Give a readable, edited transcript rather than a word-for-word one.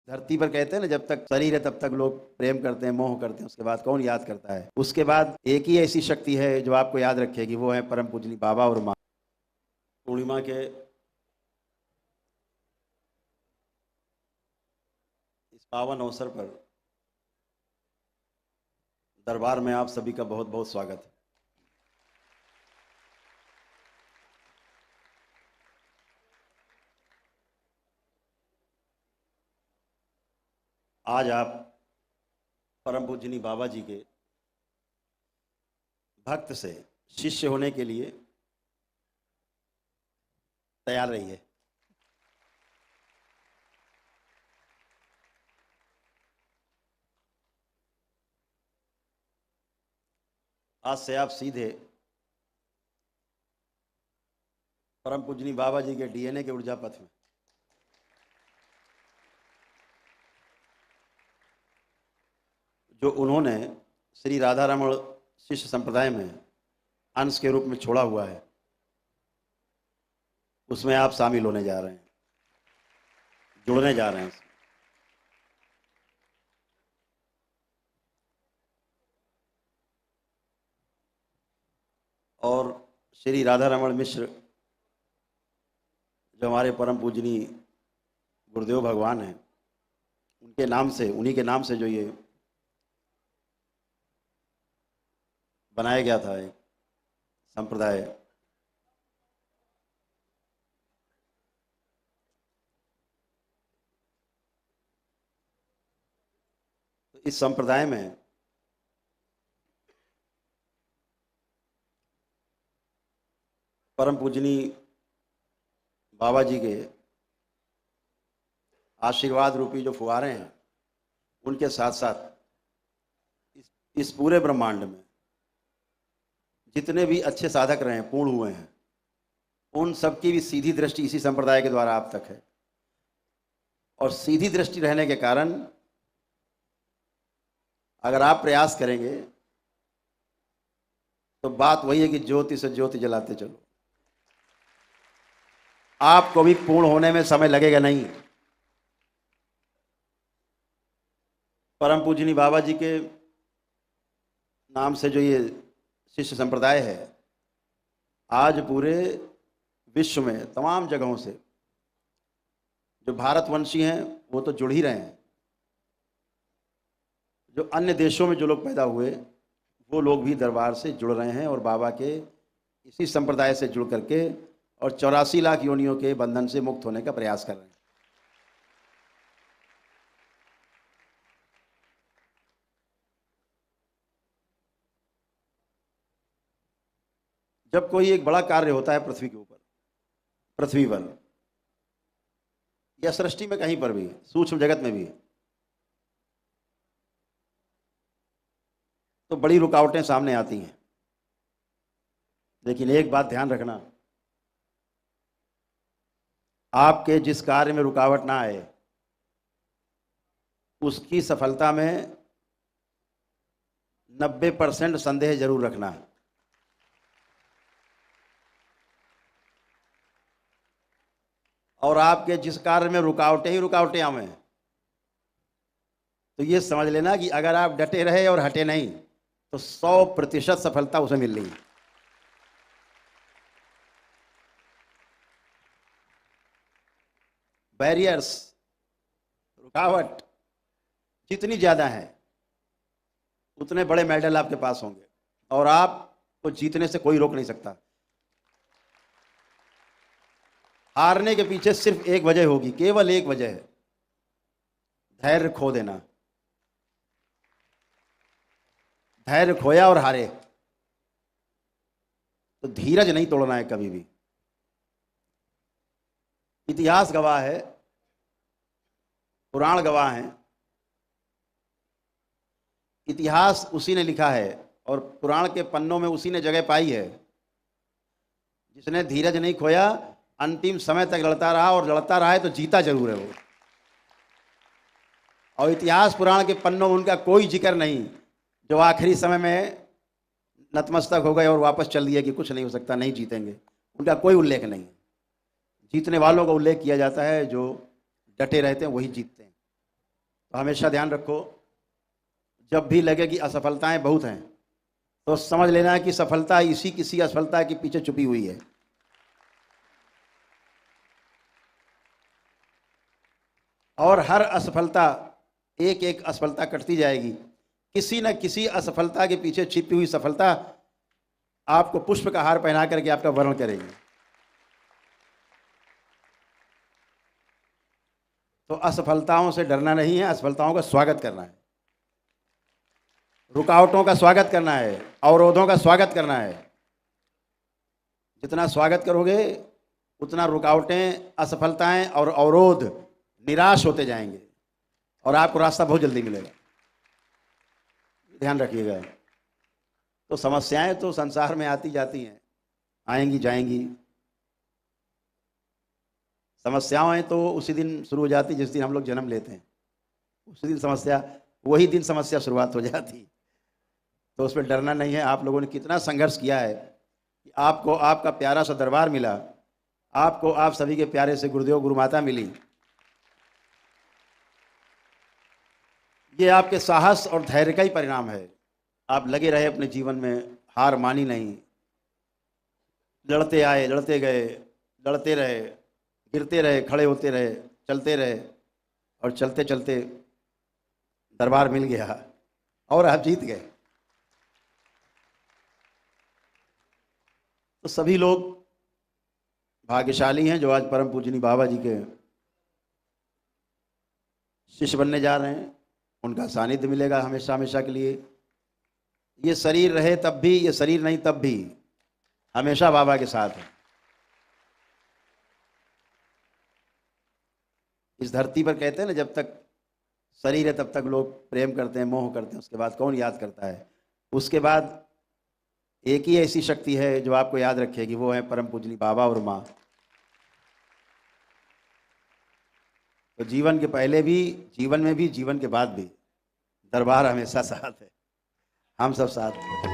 धरती पर कहते हैं ना, जब तक शरीर है तब तक लोग प्रेम करते हैं, मोह करते हैं, उसके बाद कौन याद करता है। उसके बाद एक ही ऐसी शक्ति है जो आपको याद रखेगी, वो है परम पूजनी बाबा और माँ। पूर्णिमा के इस पावन अवसर पर दरबार में आप सभी का बहुत बहुत स्वागत है। आज आप परम पूजनी बाबा जी के भक्त से शिष्य होने के लिए तैयार रहिए। आज से आप सीधे परम पूजनी बाबा जी के डीएनए के ऊर्जा पथ में जो उन्होंने श्री राधा रमण शिष्य संप्रदाय में अंश के रूप में छोड़ा हुआ है, उसमें आप शामिल होने जा रहे हैं, जुड़ने जा रहे हैं। और श्री राधा रमण मिश्र जो हमारे परम पूजनी गुरुदेव भगवान हैं, उनके नाम से, उन्हीं के नाम से जो ये बनाया गया था एक संप्रदाय, तो इस संप्रदाय में परम पूजनी बाबा जी के आशीर्वाद रूपी जो फुहारे हैं, उनके साथ साथ इस पूरे ब्रह्मांड में जितने भी अच्छे साधक रहे हैं, पूर्ण हुए हैं, उन सबकी भी सीधी दृष्टि इसी संप्रदाय के द्वारा आप तक है। और सीधी दृष्टि रहने के कारण अगर आप प्रयास करेंगे तो बात वही है कि ज्योति से ज्योति जलाते चलो। आपको भी पूर्ण होने में समय लगेगा नहीं। परम पूजनी बाबा जी के नाम से जो ये शिष्य संप्रदाय है, आज पूरे विश्व में तमाम जगहों से जो भारतवंशी हैं वो तो जुड़ ही रहे हैं, जो अन्य देशों में जो लोग पैदा हुए वो लोग भी दरबार से जुड़ रहे हैं और बाबा के इसी संप्रदाय से जुड़ करके और 84 लाख योनियों के बंधन से मुक्त होने का प्रयास कर रहे हैं। जब कोई एक बड़ा कार्य होता है पृथ्वी के ऊपर, पृथ्वी पर या सृष्टि में कहीं पर भी, सूक्ष्म जगत में भी, तो बड़ी रुकावटें सामने आती हैं। लेकिन एक बात ध्यान रखना, आपके जिस कार्य में रुकावट ना आए उसकी सफलता में 90% संदेह जरूर रखना है। और आपके जिस कार्य में रुकावटें ही रुकावटें आवें तो ये समझ लेना कि अगर आप डटे रहे और हटे नहीं तो 100% सफलता उसे मिल रही है। बैरियर्स, रुकावट जितनी ज्यादा है उतने बड़े मेडल आपके पास होंगे और आपको जीतने से कोई रोक नहीं सकता। हारने के पीछे सिर्फ एक वजह होगी, केवल एक वजह है, धैर्य खो देना। धैर्य खोया और हारे तो धीरज नहीं तोड़ना है कभी भी। इतिहास गवाह है, पुराण गवाह है, इतिहास उसी ने लिखा है और पुराण के पन्नों में उसी ने जगह पाई है जिसने धीरज नहीं खोया, अंतिम समय तक लड़ता रहा और लड़ता रहा है तो जीता जरूर है वो। और इतिहास पुराण के पन्नों में उनका कोई जिक्र नहीं जो आखिरी समय में नतमस्तक हो गए और वापस चल दिए कि कुछ नहीं हो सकता, नहीं जीतेंगे। उनका कोई उल्लेख नहीं। जीतने वालों का उल्लेख किया जाता है, जो डटे रहते हैं वही जीतते हैं। तो हमेशा ध्यान रखो, जब भी लगे कि असफलताएं बहुत हैं तो समझ लेना है कि सफलता इसी किसी असफलता के पीछे छुपी हुई है। और हर असफलता, एक एक असफलता कटती जाएगी, किसी न किसी असफलता के पीछे छिपी हुई सफलता आपको पुष्प का हार पहना करके आपका वर्ण करेगी। तो असफलताओं से डरना नहीं है, असफलताओं का स्वागत करना है, रुकावटों का स्वागत करना है, अवरोधों का स्वागत करना है। जितना स्वागत करोगे उतना रुकावटें, असफलताएं और अवरोध निराश होते जाएंगे और आपको रास्ता बहुत जल्दी मिलेगा। ध्यान रखिएगा। तो समस्याएं तो संसार में आती जाती हैं, आएंगी जाएंगी। समस्याएं तो उसी दिन शुरू हो जाती जिस दिन हम लोग जन्म लेते हैं, उसी दिन समस्या, वही दिन समस्या शुरुआत हो जाती। तो उसमें डरना नहीं है। आप लोगों ने कितना संघर्ष किया है कि आपको आपका प्यारा सा दरबार मिला, आपको आप सभी के प्यारे से गुरुदेव गुरु माता मिली। ये आपके साहस और धैर्य का ही परिणाम है। आप लगे रहे अपने जीवन में, हार मानी नहीं, लड़ते आए, लड़ते गए, लड़ते रहे, गिरते रहे, खड़े होते रहे, चलते रहे, और चलते चलते दरबार मिल गया और आप जीत गए। तो सभी लोग भाग्यशाली हैं जो आज परम पूजनीय बाबा जी के शिष्य बनने जा रहे हैं। उनका सानिध्य मिलेगा हमेशा हमेशा के लिए। ये शरीर रहे तब भी, ये शरीर नहीं तब भी, हमेशा बाबा के साथ है। इस धरती पर कहते हैं ना, जब तक शरीर है तब तक लोग प्रेम करते हैं, मोह करते हैं, उसके बाद कौन याद करता है। उसके बाद एक ही ऐसी शक्ति है जो आपको याद रखेगी, वो है परम पूजनीय बाबा और माँ। तो जीवन के पहले भी, जीवन में भी, जीवन के बाद भी दरबार हमेशा साथ है, हम सब साथ हैं।